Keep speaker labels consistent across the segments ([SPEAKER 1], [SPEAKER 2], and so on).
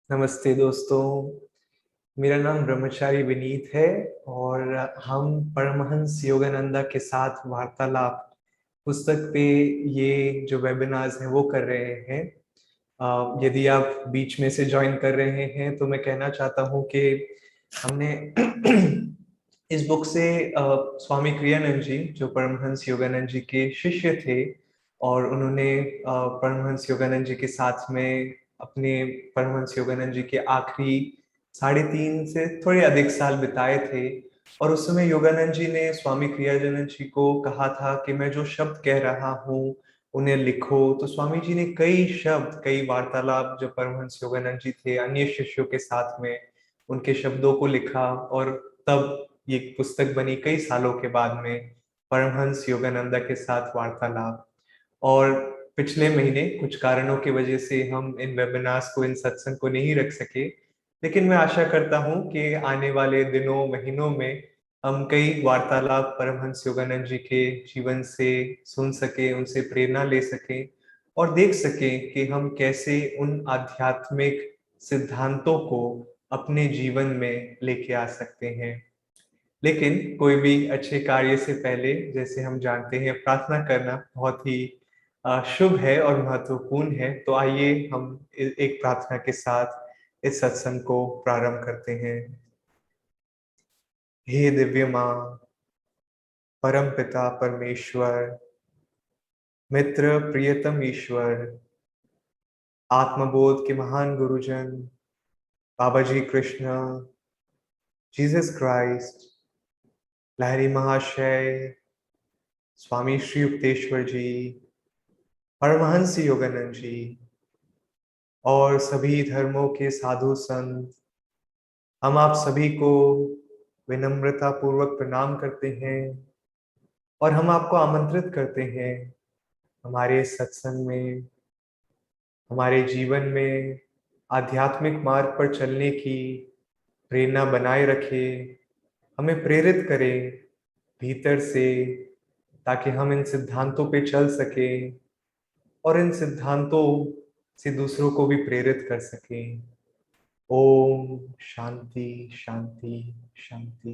[SPEAKER 1] नमस्ते दोस्तों। मेरा नाम ब्रह्मचारी विनीत है और हम परमहंस योगानंदा के साथ वार्तालाप पुस्तक पे ये जो वेबिनार्स हैं वो कर रहे हैं। यदि आप बीच में से ज्वाइन कर रहे हैं तो मैं कहना चाहता हूँ कि हमने इस बुक से स्वामी क्रियानंद जी जो परमहंस योगानंद जी के शिष्य थे और उन्होंने परमहंस योगानंद जी के साथ में अपने परमहंस योगानंद जी के आखिरी 3.5 से थोड़े अधिक साल बिताए थे। और उस समय योगानंद जी ने स्वामी क्रियानंद जी को कहा था कि मैं जो शब्द कह रहा हूँ उन्हें लिखो। तो स्वामी जी ने कई शब्द, कई वार्तालाप जो परमहंस योगानंद जी थे अन्य शिष्यों के साथ में, उनके शब्दों को लिखा और तब ये पुस्तक बनी कई सालों के बाद में, परमहंस योगानंदा के साथ वार्तालाप। और पिछले महीने कुछ कारणों की वजह से हम इन वेबिनार्स को, इन सत्संग को नहीं रख सके, लेकिन मैं आशा करता हूं कि आने वाले दिनों महीनों में हम कई वार्तालाप परमहंस योगानंद जी के जीवन से सुन सके, उनसे प्रेरणा ले सके और देख सके कि हम कैसे उन आध्यात्मिक सिद्धांतों को अपने जीवन में लेके आ सकते हैं। लेकिन कोई भी अच्छे कार्य से पहले, जैसे हम जानते हैं, प्रार्थना करना बहुत ही शुभ है और महत्वपूर्ण है। तो आइए हम एक प्रार्थना के साथ इस सत्संग को प्रारंभ करते हैं। हे दिव्य माँ, परम पिता परमेश्वर, मित्र प्रियतम ईश्वर, आत्मबोध के महान गुरुजन बाबा जी कृष्ण, जीसस क्राइस्ट, लहरी महाशय, स्वामी श्री युक्तेश्वर जी, परमहंस योगानंद जी और सभी धर्मों के साधु संत, हम आप सभी को विनम्रता पूर्वक प्रणाम करते हैं और हम आपको आमंत्रित करते हैं हमारे सत्संग में, हमारे जीवन में आध्यात्मिक मार्ग पर चलने की प्रेरणा बनाए रखे, हमें प्रेरित करें भीतर से, ताकि हम इन सिद्धांतों पे चल सके और इन सिद्धांतों से दूसरों को भी प्रेरित कर सकें। ओम शांति शांति शांति।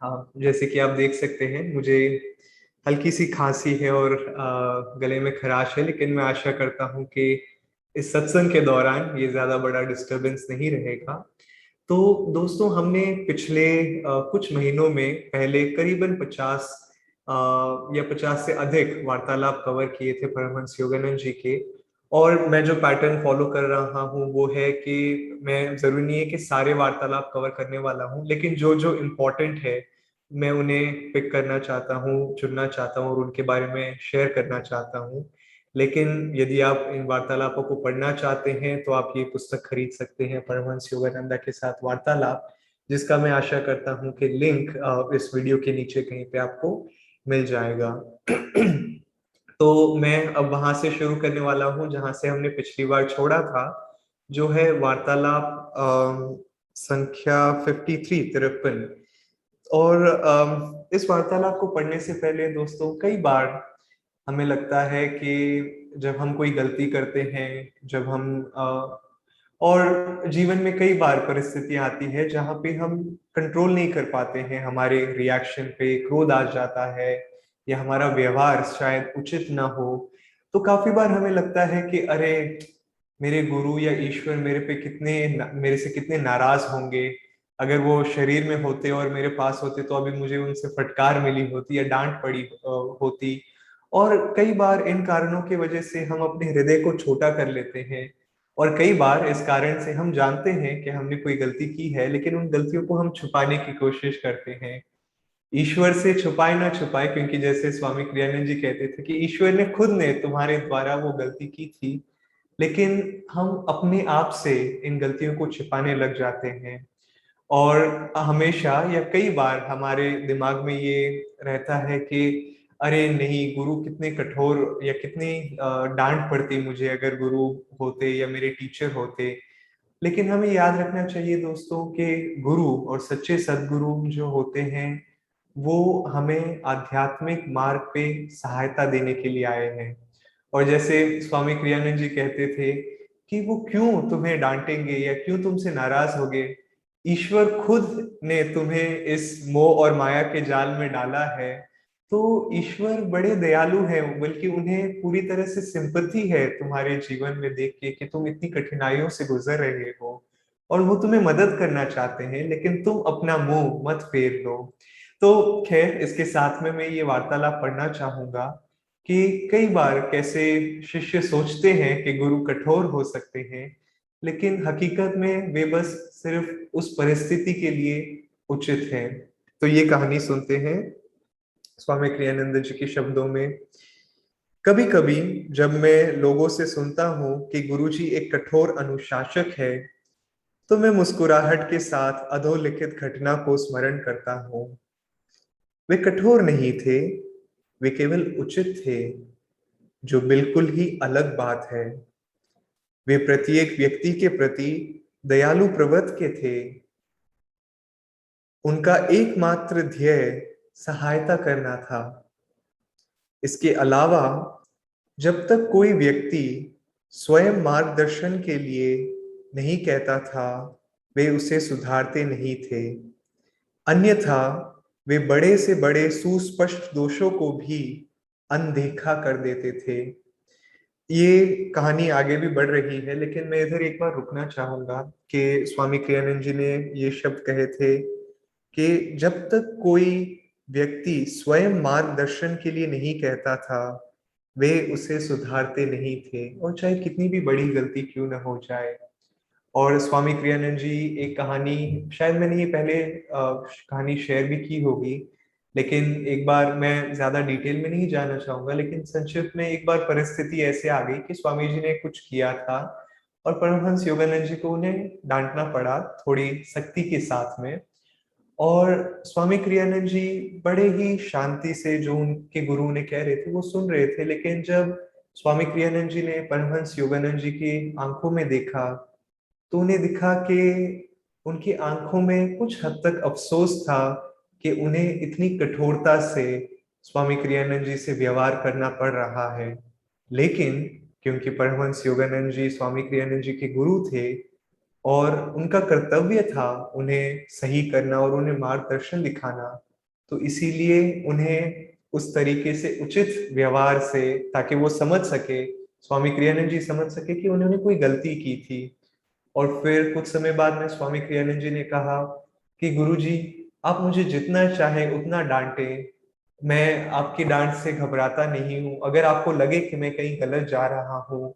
[SPEAKER 1] हाँ, जैसे कि आप देख सकते हैं मुझे हल्की सी खांसी है और गले में खराश है, लेकिन मैं आशा करता हूँ कि इस सत्संग के दौरान ये ज्यादा बड़ा डिस्टरबेंस नहीं रहेगा। तो दोस्तों, हमने पिछले कुछ महीनों में पहले करीबन 50 या 50 से अधिक वार्तालाप कवर किए थे परमहंस योगानंद जी के। और मैं जो पैटर्न फॉलो कर रहा हूँ वो है कि मैं, जरूरी नहीं है कि सारे वार्तालाप कवर करने वाला हूँ, लेकिन जो जो इम्पोर्टेंट है मैं उन्हें पिक करना चाहता हूँ, चुनना चाहता हूँ और उनके बारे में शेयर करना चाहता हूँ। लेकिन यदि आप इन वार्तालापों को पढ़ना चाहते हैं तो आप ये पुस्तक खरीद सकते हैं, परमहंस योगानंदा के साथ वार्तालाप, जिसका मैं आशा करता हूँ कि लिंक इस वीडियो के नीचे कहीं पे आपको मिल जाएगा। तो मैं अब वहां से शुरू करने वाला हूँ जहां से हमने पिछली बार छोड़ा था, जो है वार्तालाप संख्या 53, 53। और इस वार्तालाप को पढ़ने से पहले दोस्तों, कई बार हमें लगता है कि जब हम कोई गलती करते हैं, जब हम और जीवन में कई बार परिस्थितियां आती है जहां पे हम कंट्रोल नहीं कर पाते हैं, हमारे रिएक्शन पे क्रोध आ जाता है या हमारा व्यवहार शायद उचित ना हो। तो काफी बार हमें लगता है कि अरे, मेरे गुरु या ईश्वर मेरे से कितने नाराज होंगे। अगर वो शरीर में होते और मेरे पास होते तो अभी मुझे उनसे फटकार मिली होती या डांट पड़ी होती। और कई बार इन कारणों की वजह से हम अपने हृदय को छोटा कर लेते हैं। और कई बार इस कारण से हम जानते हैं कि हमने कोई गलती की है, लेकिन उन गलतियों को हम छुपाने की कोशिश करते हैं। ईश्वर से छुपाए ना छुपाए, क्योंकि जैसे स्वामी क्रियानंद जी कहते थे कि ईश्वर ने खुद ने तुम्हारे द्वारा वो गलती की थी, लेकिन हम अपने आप से इन गलतियों को छिपाने लग जाते हैं। और हमेशा या कई बार हमारे दिमाग में ये रहता है कि अरे नहीं, गुरु कितने कठोर, या कितनी डांट पड़ती मुझे अगर गुरु होते या मेरे टीचर होते। लेकिन हमें याद रखना चाहिए दोस्तों कि गुरु और सच्चे सद्गुरु जो होते हैं वो हमें आध्यात्मिक मार्ग पे सहायता देने के लिए आए हैं। और जैसे स्वामी क्रियानंद जी कहते थे कि वो क्यों तुम्हें डांटेंगे या क्यों तुमसे नाराज होगे। ईश्वर खुद ने तुम्हें इस मोह और माया के जाल में डाला है। तो ईश्वर बड़े दयालु हैं, बल्कि उन्हें पूरी तरह से सिंपैथी है तुम्हारे जीवन में देख के कि तुम इतनी कठिनाइयों से गुजर रहे हो, और वो तुम्हें मदद करना चाहते हैं, लेकिन तुम अपना मुंह मत फेर लो। तो खैर, इसके साथ में मैं ये वार्तालाप पढ़ना चाहूंगा कि कई बार कैसे शिष्य सोचते हैं कि गुरु कठोर हो सकते हैं, लेकिन हकीकत में वे बस सिर्फ उस परिस्थिति के लिए उचित हैं। तो ये कहानी सुनते हैं स्वामी क्रियानंद जी के शब्दों में। कभी कभी जब मैं लोगों से सुनता हूँ कि गुरुजी एक कठोर अनुशासक है, तो मैं मुस्कुराहट के साथ अधोलिखित घटना को स्मरण करता हूँ। वे कठोर नहीं थे, वे केवल उचित थे, जो बिल्कुल ही अलग बात है। वे प्रत्येक व्यक्ति के प्रति दयालु प्रवृत्ति के थे। उनका एकमात्र ध्येय सहायता करना था। इसके अलावा जब तक कोई व्यक्ति स्वयं मार्गदर्शन के लिए नहीं कहता था, वे उसे सुधारते नहीं थे। अन्यथा वे बड़े से बड़े सुस्पष्ट दोषों को भी अनदेखा कर देते थे। ये कहानी आगे भी बढ़ रही है, लेकिन मैं इधर एक बार रुकना चाहूंगा कि स्वामी क्रियानंद जी ने ये शब्द कहे थे कि जब तक कोई व्यक्ति स्वयं मार्गदर्शन के लिए नहीं कहता था, वे उसे सुधारते नहीं थे, और चाहे कितनी भी बड़ी गलती क्यों न हो जाए। और स्वामी क्रियानंद जी एक कहानी, शायद मैंने ये पहले कहानी शेयर भी की होगी, लेकिन एक बार मैं ज्यादा डिटेल में नहीं जाना चाहूंगा, लेकिन संक्षिप्त में एक बार परिस्थिति ऐसे आ गई कि स्वामी जी ने कुछ किया था और परमहंस योगानंद जी को उन्हें डांटना पड़ा थोड़ी सख्ती के साथ में। और स्वामी क्रियानंद जी बड़े ही शांति से जो उनके गुरु उन्हें कह रहे थे वो सुन रहे थे, लेकिन जब स्वामी क्रियानंद जी ने परमहंस योगानंद जी की आंखों में देखा, तो उन्हें दिखा कि उनकी आंखों में कुछ हद तक अफसोस था कि उन्हें इतनी कठोरता से स्वामी क्रियानंद जी से व्यवहार करना पड़ रहा है। लेकिन क्योंकि परमहंस योगानंद जी स्वामी क्रियानंद जी के गुरु थे और उनका कर्तव्य था उन्हें सही करना और उन्हें मार्गदर्शन दिखाना, तो इसीलिए उन्हें उस तरीके से उचित व्यवहार से, ताकि वो समझ सके, स्वामी क्रियानंद जी समझ सके कि उन्होंने कोई गलती की थी। और फिर कुछ समय बाद में स्वामी क्रियानंद जी ने कहा कि गुरुजी, आप मुझे जितना चाहे उतना डांटे, मैं आपकी डांट से घबराता नहीं हूँ। अगर आपको लगे कि मैं कहीं गलत जा रहा हूँ,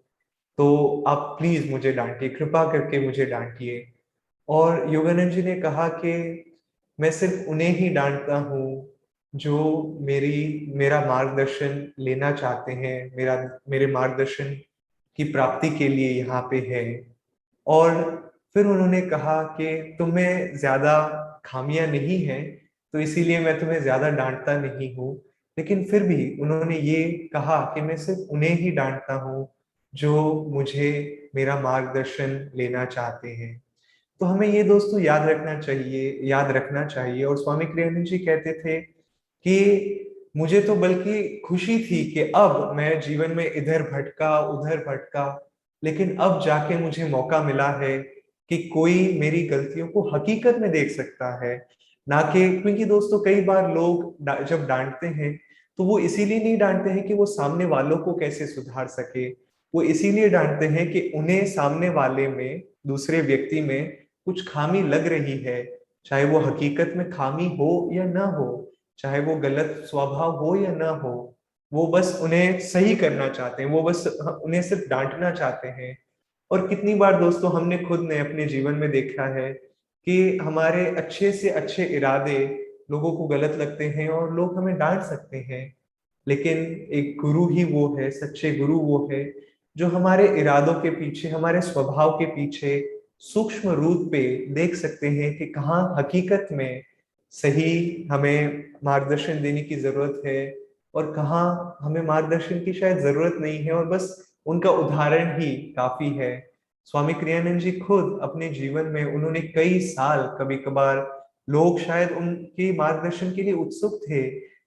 [SPEAKER 1] तो आप प्लीज मुझे डांटिए, कृपा करके मुझे डांटिए। और योगानंद जी ने कहा कि मैं सिर्फ उन्हें ही डांटता हूँ जो मेरा मार्गदर्शन लेना चाहते हैं, मेरे मार्गदर्शन की प्राप्ति के लिए यहाँ पे है। और फिर उन्होंने कहा कि तुम्हें ज्यादा खामियां नहीं हैं, तो इसीलिए मैं तुम्हें ज्यादा डांटता नहीं हूँ। लेकिन फिर भी उन्होंने ये कहा कि मैं सिर्फ उन्हें ही डांटता हूँ जो मुझे मेरा मार्गदर्शन लेना चाहते हैं। तो हमें ये दोस्तों याद रखना चाहिए। और स्वामी क्रियानंद जी कहते थे कि मुझे तो बल्कि खुशी थी कि अब मैं जीवन में इधर भटका उधर भटका, लेकिन अब जाके मुझे मौका मिला है कि कोई मेरी गलतियों को हकीकत में देख सकता है। ना कि, क्योंकि दोस्तों कई बार लोग जब डांटते हैं तो वो इसीलिए नहीं डांटते हैं कि वो सामने वालों को कैसे सुधार सके, वो इसीलिए डांटते हैं कि उन्हें सामने वाले में, दूसरे व्यक्ति में कुछ खामी लग रही है, चाहे वो हकीकत में खामी हो या ना हो, चाहे वो गलत स्वभाव हो या ना हो। वो बस उन्हें सही करना चाहते हैं, वो बस उन्हें सिर्फ डांटना चाहते हैं। और कितनी बार दोस्तों हमने खुद ने अपने जीवन में देखा है कि हमारे अच्छे से अच्छे इरादे लोगों को गलत लगते हैं और लोग हमें डांट सकते हैं, लेकिन एक गुरु ही वो है, सच्चे गुरु वो है जो हमारे इरादों के पीछे, हमारे स्वभाव के पीछे सूक्ष्म रूप पे देख सकते हैं कि कहाँ हकीकत में सही हमें मार्गदर्शन देने की जरूरत है और कहाँ हमें मार्गदर्शन की शायद जरूरत नहीं है और बस उनका उदाहरण ही काफी है। स्वामी क्रियानंद जी खुद अपने जीवन में उन्होंने कई साल, कभी कभार लोग शायद उनके मार्गदर्शन के लिए उत्सुक थे,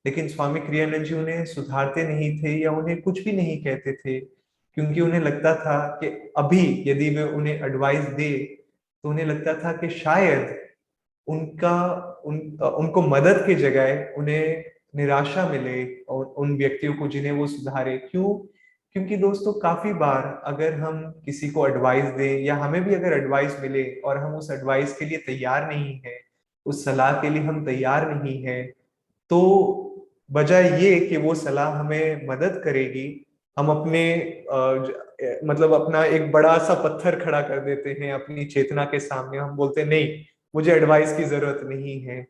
[SPEAKER 1] लेकिन स्वामी क्रियानंद जी उन्हें सुधारते नहीं थे या उन्हें कुछ भी नहीं कहते थे, क्योंकि उन्हें लगता था कि अभी यदि वे उन्हें एडवाइस दे तो उन्हें लगता था कि शायद उनका उनको मदद की जगह उन्हें निराशा मिले, और उन व्यक्तियों को जिन्हें वो सुधारे। क्यों? क्योंकि दोस्तों काफी बार अगर हम किसी को एडवाइस दें या हमें भी अगर एडवाइस मिले और हम उस एडवाइस के लिए तैयार नहीं है, उस सलाह के लिए हम तैयार नहीं है, तो बजाय ये कि वो सलाह हमें मदद करेगी, हम अपने मतलब अपना एक बड़ा सा पत्थर खड़ा कर देते हैं अपनी चेतना के सामने। हम बोलते हैं नहीं, मुझे एडवाइस की जरूरत नहीं है।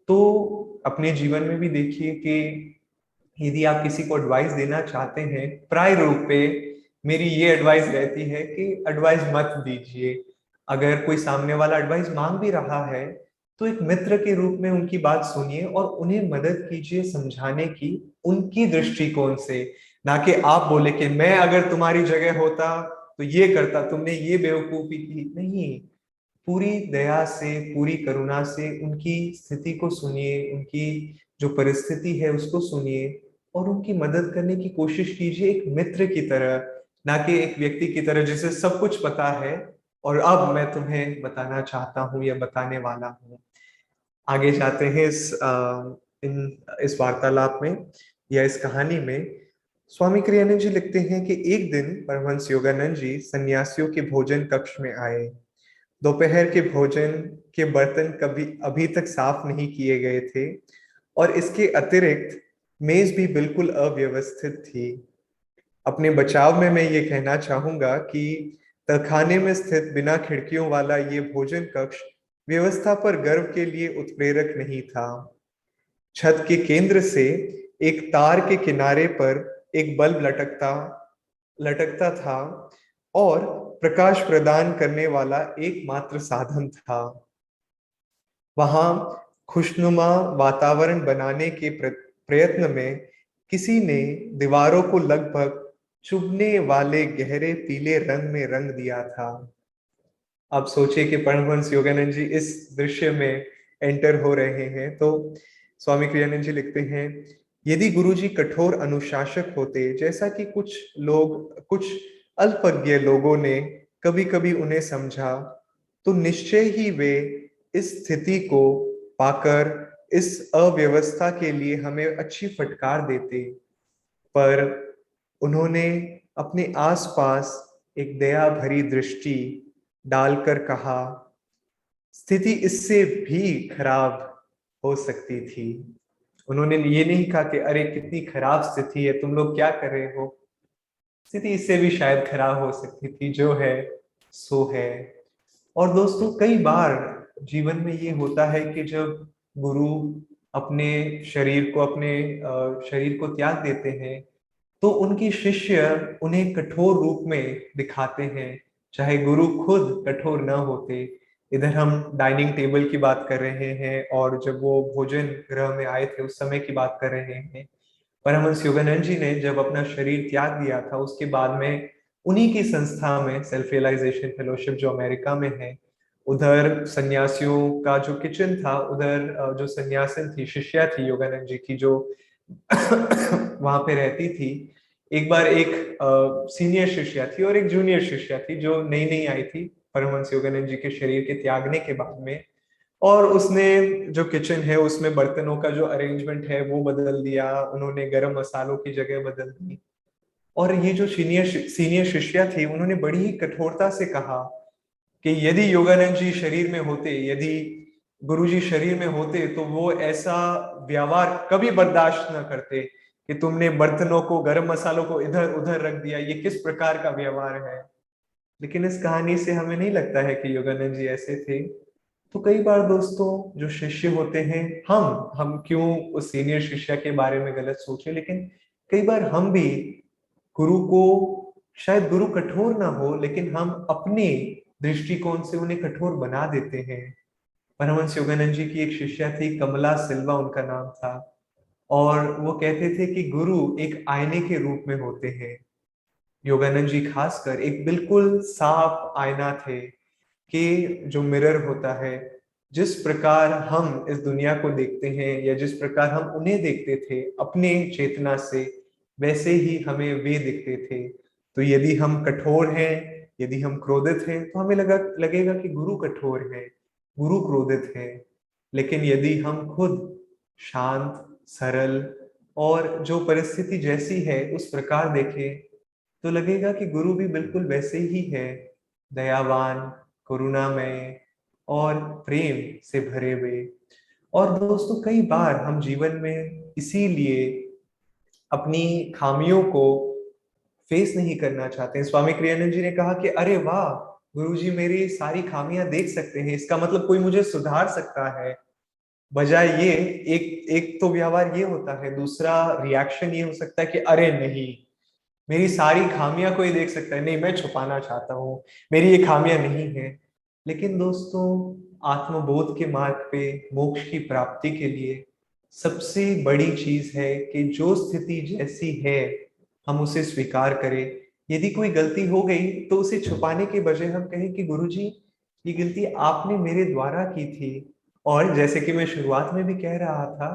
[SPEAKER 1] तो अपने जीवन में भी देखिए कि यदि आप किसी को एडवाइस देना चाहते हैं, प्राय रूप पे मेरी ये एडवाइस रहती है कि एडवाइस मत दीजिए। अगर कोई सामने वाला एडवाइस मांग भी रहा है तो एक मित्र के रूप में उनकी बात सुनिए और उन्हें मदद कीजिए समझाने की, उनकी दृष्टिकोण से। ना कि आप बोले कि मैं अगर तुम्हारी जगह होता तो ये करता, तुमने ये बेवकूफी की। नहीं, पूरी दया से, पूरी करुणा से उनकी स्थिति को सुनिए, उनकी जो परिस्थिति है उसको सुनिए और उनकी मदद करने की कोशिश कीजिए, एक मित्र की तरह, ना कि एक व्यक्ति की तरह जिसे सब कुछ पता है और अब मैं तुम्हें बताना चाहता हूँ या बताने वाला हूँ। आगे जाते हैं इस वार्तालाप में या इस कहानी में। स्वामी क्रियानंद जी लिखते हैं कि एक दिन परमहंस योगानंद जी सन्यासियों के भोजन कक्ष में आए। दोपहर के भोजन के बर्तन कभी अभी तक साफ नहीं किए गए थे और इसके अतिरिक्त मेज भी बिल्कुल अव्यवस्थित थी। अपने बचाव में मैं ये कहना चाहूंगा कि तहखाने में स्थित बिना खिड़कियों वाला ये भोजन कक्ष व्यवस्था पर गर्व के लिए उत्प्रेरक नहीं था। छत के केंद्र से एक तार के किनारे पर एक बल्ब लटकता लटकता था और प्रकाश प्रदान करने वाला एकमात्र साधन था। वहां खुशनुमा वातावरण बनाने के प्रयत्न में किसी ने दीवारों को लगभग चुभने वाले गहरे पीले रंग में रंग दिया था। आप सोचिए कि परमहंस योगानंद जी इस दृश्य में एंटर हो रहे हैं तो स्वामी क्रियानंद जी लिखते हैं, यदि गुरुजी कठोर अनुशासक होते, जैसा कि कुछ अल्पज्ञ लोगों ने कभी कभी उन्हें समझा, तो निश्चय ही वे इस स्थिति को पाकर इस अव्यवस्था के लिए हमें अच्छी फटकार देते। पर उन्होंने अपने आसपास एक दया भरी दृष्टि डालकर कहा, स्थिति इससे भी खराब हो सकती थी। उन्होंने ये नहीं कहा कि अरे कितनी खराब स्थिति है, तुम लोग क्या कर रहे हो। स्थिति इससे भी शायद खराब हो सकती थी, जो है सो है। और दोस्तों कई बार जीवन में ये होता है कि जब गुरु अपने शरीर को त्याग देते हैं तो उनके शिष्य उन्हें कठोर रूप में दिखाते हैं, चाहे गुरु खुद कठोर न होते। इधर हम डाइनिंग टेबल की बात कर रहे हैं और जब वो भोजन गृह में आए थे उस समय की बात कर रहे हैं। परमहंस योगानंद जी ने जब अपना शरीर त्याग दिया था उसके बाद में उन्हीं की संस्था में सेल्फ रियलाइजेशन फेलोशिप जो अमेरिका में है, उधर सन्यासियों का जो किचन था, उधर जो सन्यासिन थी, शिष्या थी योगानंद जी की, जो वहां पे रहती थी। एक बार एक सीनियर शिष्या थी और एक जूनियर शिष्या थी जो नई नई आई थी परमहंस योगानंद जी के शरीर के त्यागने के बाद में। और उसने जो किचन है उसमें बर्तनों का जो अरेंजमेंट है वो बदल दिया, उन्होंने गरम मसालों की जगह बदल दी। और ये जो सीनियर शिष्या थी उन्होंने बड़ी ही कठोरता से कहा कि यदि योगानंद जी शरीर में होते, यदि गुरुजी शरीर में होते तो वो ऐसा व्यवहार कभी बर्दाश्त न करते कि तुमने बर्तनों को, गरम मसालों को इधर उधर रख दिया, ये किस प्रकार का व्यवहार है। लेकिन इस कहानी से हमें नहीं लगता है कि योगानंद जी ऐसे थे। तो कई बार दोस्तों जो शिष्य होते हैं, हम क्यों उस सीनियर शिष्य के बारे में गलत सोचे, लेकिन कई बार हम भी गुरु को, शायद गुरु कठोर ना हो लेकिन हम अपने दृष्टिकोण से उन्हें कठोर बना देते हैं। परमहंस योगानंद जी की एक शिष्या थी, कमला सिल्वा उनका नाम था, और वो कहते थे कि गुरु एक आईने के रूप में होते हैं। योगानंद जी खासकर एक बिल्कुल साफ आईना थे कि जो मिरर होता है, जिस प्रकार हम इस दुनिया को देखते हैं या जिस प्रकार हम उन्हें देखते थे अपने चेतना से, वैसे ही हमें वे दिखते थे। तो यदि हम कठोर हैं, यदि हम क्रोधित हैं, तो हमें लगेगा कि गुरु कठोर है, गुरु क्रोधित है। लेकिन यदि हम खुद शांत, सरल और जो परिस्थिति जैसी है उस प्रकार देखें, तो लगेगा कि गुरु भी बिल्कुल वैसे ही है, दयावान, करुणामय और प्रेम से भरे हुए। और दोस्तों, कई बार हम जीवन में इसीलिए अपनी खामियों को फेस नहीं करना चाहते हैं। स्वामी क्रियानंद जी ने कहा कि अरे वाह, गुरुजी मेरी सारी खामियां देख सकते हैं, इसका मतलब कोई मुझे सुधार सकता है। बजाय ये, एक एक तो व्यवहार ये होता है, दूसरा रिएक्शन ये हो सकता है कि अरे नहीं, मेरी सारी खामियां कोई देख सकता है, नहीं मैं छुपाना चाहता हूँ, मेरी ये खामियां नहीं है। लेकिन दोस्तों, आत्मबोध के मार्ग पे मोक्ष की प्राप्ति के लिए सबसे बड़ी चीज है कि जो स्थिति जैसी है हम उसे स्वीकार करें। यदि कोई गलती हो गई तो उसे छुपाने के बजाय हम कहें कि गुरुजी, ये गलती आपने मेरे द्वारा की थी। और जैसे कि मैं शुरुआत में भी कह रहा था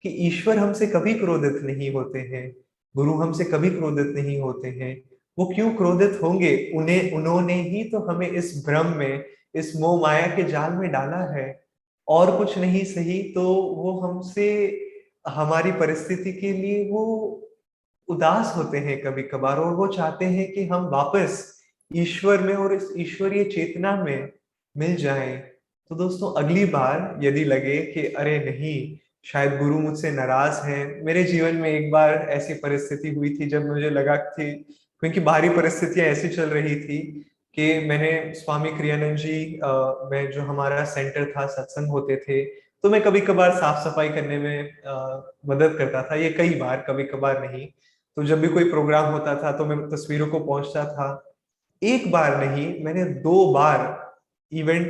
[SPEAKER 1] कि ईश्वर हमसे कभी क्रोधित नहीं होते हैं, गुरु हमसे कभी क्रोधित नहीं होते हैं। वो क्यों क्रोधित होंगे? उन्होंने ही तो हमें इस भ्रम में, इस मोह माया के जाल में डाला है। और कुछ नहीं सही तो वो हमसे, हमारी परिस्थिति के लिए वो उदास होते हैं कभी कभार, और वो चाहते हैं कि हम वापस ईश्वर में और इस ईश्वरीय चेतना में मिल जाएं। तो दोस्तों, अगली बार यदि लगे कि अरे नहीं, शायद गुरु मुझसे नाराज हैं, मेरे जीवन में एक बार ऐसी परिस्थिति हुई थी जब मुझे लगा थी, क्योंकि बाहरी परिस्थितियां ऐसी चल रही थी कि मैंने स्वामी क्रियानंद जी में जो हमारा सेंटर था, सत्संग होते थे, तो मैं कभी कभार साफ सफाई करने में मदद करता था। ये कई बार, कभी कभार नहीं। तो जब भी कोई प्रोग्राम होता था तो मैं तस्वीरों को पहुंचता था। एक बार नहीं, मैंने 2 बार इवेंट,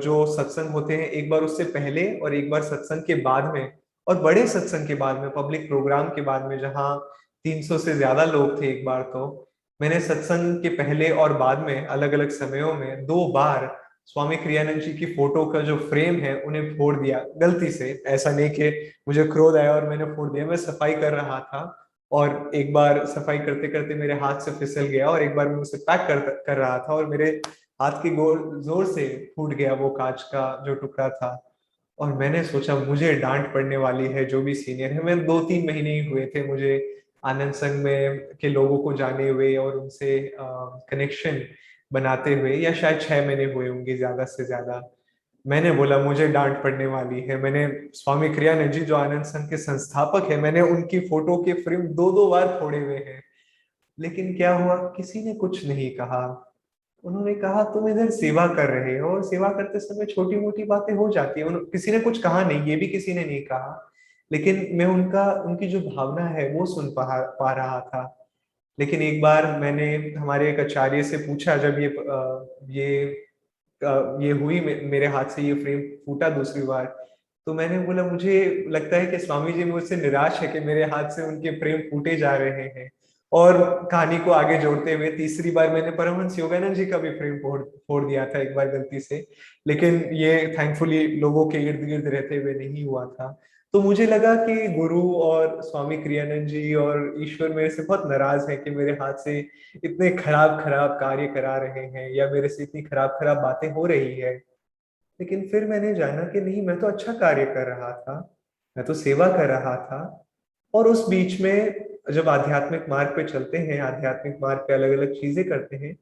[SPEAKER 1] जो सत्संग होते हैं, एक बार उससे पहले और एक बार सत्संग के बाद में, और बड़े सत्संग के बाद में, पब्लिक प्रोग्राम के बाद में, जहां 300 से ज्यादा लोग थे एक बार, तो मैंने सत्संग के पहले और बाद में अलग अलग समयों में 2 बार स्वामी क्रियानंद जी की फोटो का जो फ्रेम है उन्हें फोड़ दिया गलती से। ऐसा नहीं कि मुझे क्रोध आया और मैंने फोड़ दिया, मैं सफाई कर रहा था और एक बार सफाई करते करते मेरे हाथ से फिसल गया, और एक बार मैं उसे पैक कर रहा था और मेरे हाथ के जोर से फूट गया वो कांच का जो टुकड़ा था। और मैंने सोचा मुझे डांट पड़ने वाली है, जो भी सीनियर है, मैं 2-3 महीने ही हुए थे मुझे आनंद संघ में के लोगों को जाने हुए और उनसे कनेक्शन बनाते हुए, या शायद 6 महीने हुए होंगे ज्यादा से ज्यादा। मैंने बोला मुझे डांट पड़ने वाली है, मैंने स्वामी क्रियानंद जी जो आनंद संघ के संस्थापक है, मैंने उनकी फोटो के फ्रेम 2-2 बार फोड़े हुए हैं। लेकिन क्या हुआ, किसी ने कुछ नहीं कहा। उन्होंने कहा तुम इधर सेवा कर रहे हो, और सेवा करते समय छोटी मोटी बातें हो जाती है। किसी ने कुछ कहा नहीं, ये भी किसी ने नहीं कहा, लेकिन मैं उनकी जो भावना है वो सुन पा रहा था। लेकिन एक बार मैंने हमारे एक आचार्य से पूछा, जब ये हुई, मेरे हाथ से ये फ्रेम फूटा दूसरी बार, तो मैंने बोला मुझे लगता है कि स्वामी जी मुझसे निराश है कि मेरे हाथ से उनके फ्रेम फूटे जा रहे हैं। और कहानी को आगे जोड़ते हुए तीसरी बार मैंने परमहंस योगानंद जी का भी फ्रेम फोड़ फोड़ दिया था एक बार गलती से। लेकिन ये थैंकफुली लोगों के इर्द गिर्द रहते हुए नहीं हुआ था। तो मुझे लगा कि गुरु और स्वामी क्रियानंद जी और ईश्वर मेरे से बहुत नाराज है कि मेरे हाथ से इतने खराब खराब कार्य करा रहे हैं, या मेरे से इतनी खराब खराब बातें हो रही है। लेकिन फिर मैंने जाना कि नहीं, मैं तो अच्छा कार्य कर रहा था, मैं तो सेवा कर रहा था। और उस बीच में जब आध्यात्मिक मार्ग पे चलते हैं, आध्यात्मिक मार्ग पे अलग अलग चीजें करते हैं,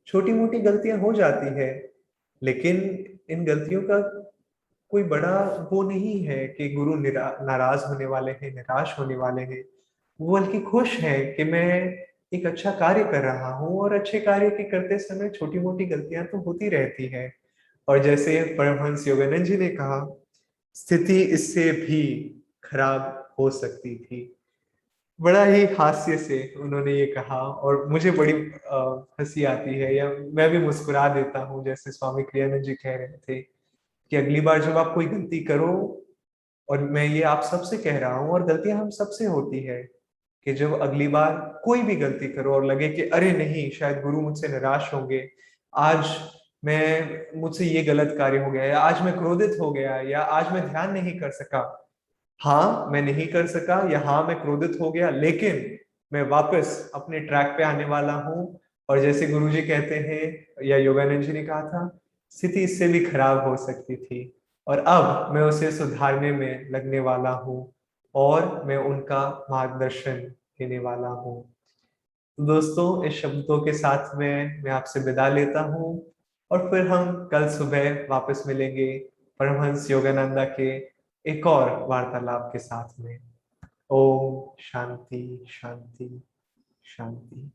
[SPEAKER 1] छोटी मोटी गलतियां हो जाती है। लेकिन इन गलतियों का कोई बड़ा वो नहीं है कि गुरु नाराज होने वाले हैं, निराश होने वाले हैं। वो बल्कि खुश हैं कि मैं एक अच्छा कार्य कर रहा हूँ, और अच्छे कार्य के करते समय छोटी मोटी गलतियां तो होती रहती है। और जैसे परमहंस योगानंद जी ने कहा, स्थिति इससे भी खराब हो सकती थी। बड़ा ही हास्य से उन्होंने ये कहा, और मुझे बड़ी हंसी आती है, या मैं भी मुस्कुरा देता हूँ, जैसे स्वामी क्रियानंद जी कह रहे थे कि अगली बार जब आप कोई गलती करो, और मैं ये आप सबसे कह रहा हूँ, और गलतियां हम सबसे होती है, कि जब अगली बार कोई भी गलती करो और लगे कि अरे नहीं, शायद गुरु मुझसे निराश होंगे, आज मैं मुझसे ये गलत कार्य हो गया, या आज मैं क्रोधित हो गया, या आज मैं ध्यान नहीं कर सका। हाँ, मैं नहीं कर सका, या हाँ मैं क्रोधित हो गया, लेकिन मैं वापस अपने ट्रैक पे आने वाला हूँ। और जैसे गुरुजी कहते हैं या योगानंद जी ने कहा था, स्थिति इससे भी खराब हो सकती थी और अब मैं उसे सुधारने में लगने वाला हूँ और मैं उनका मार्गदर्शन देने वाला हूँ। तो दोस्तों, इस शब्दों के साथ में मैं आपसे विदा लेता हूँ और फिर हम कल सुबह वापस मिलेंगे परमहंस योगानंदा के एक और वार्तालाप के साथ में। ओम शांति शांति शांति।